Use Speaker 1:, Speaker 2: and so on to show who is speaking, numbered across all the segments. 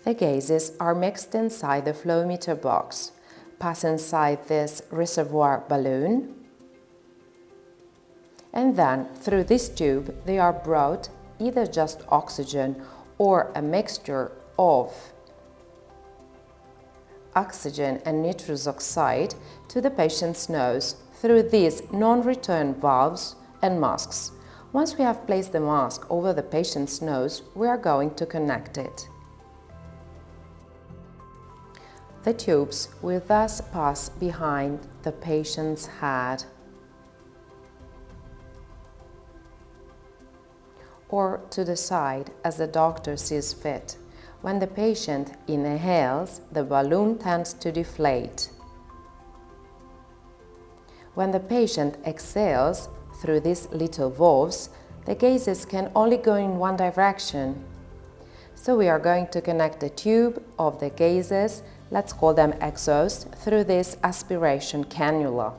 Speaker 1: The gases are mixed inside the flow meter box, pass inside this reservoir balloon, and then through this tube they are brought either just oxygen or a mixture of oxygen and nitrous oxide to the patient's nose through these non-return valves and masks. Once we have placed the mask over the patient's nose, we are going to connect it. The tubes will thus pass behind the patient's head or to the side as the doctor sees fit. When the patient inhales, the balloon tends to deflate. When the patient exhales through these little valves, the gases can only go in one direction. So we are going to connect the tube of the gases, let's call them exhaust, through this aspiration cannula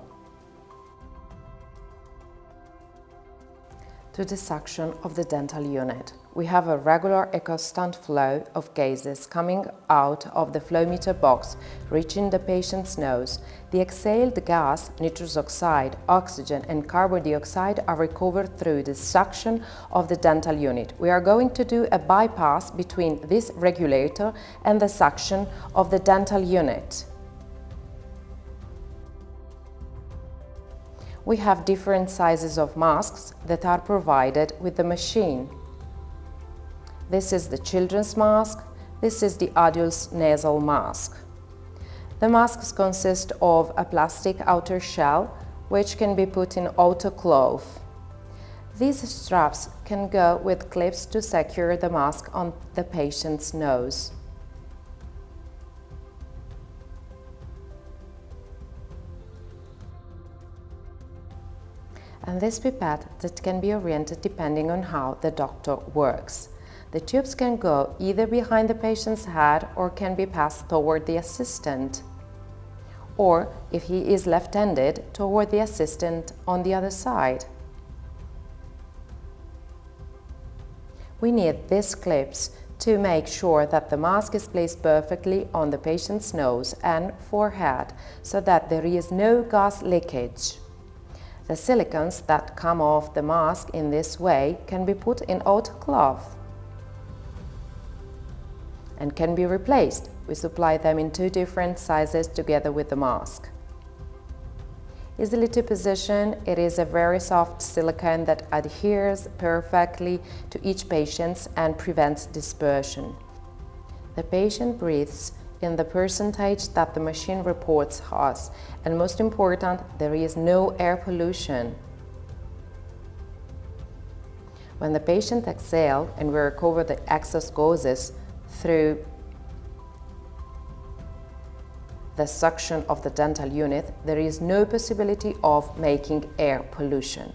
Speaker 1: to the suction of the dental unit. We have a regular constant flow of gases coming out of the flow meter box, reaching the patient's nose. The exhaled gas, nitrous oxide, oxygen and carbon dioxide are recovered through the suction of the dental unit. We are going to do a bypass between this regulator and the suction of the dental unit. We have different sizes of masks that are provided with the machine. This is the children's mask, this is the adult's nasal mask. The masks consist of a plastic outer shell which can be put in autoclave. These straps can go with clips to secure the mask on the patient's nose. And this pipette that can be oriented depending on how the doctor works. The tubes can go either behind the patient's head or can be passed toward the assistant, or if he is left-handed, toward the assistant on the other side. We need these clips to make sure that the mask is placed perfectly on the patient's nose and forehead so that there is no gas leakage. The silicones that come off the mask in this way can be put in autoclave and can be replaced. We supply them in 2 different sizes together with the mask. Easily to position, it is a very soft silicone that adheres perfectly to each patient and prevents dispersion. The patient breathes in the percentage that the machine reports us, and most important, there is no air pollution. When the patient exhales and we recover the excess gases through the suction of the dental unit, there is no possibility of making air pollution.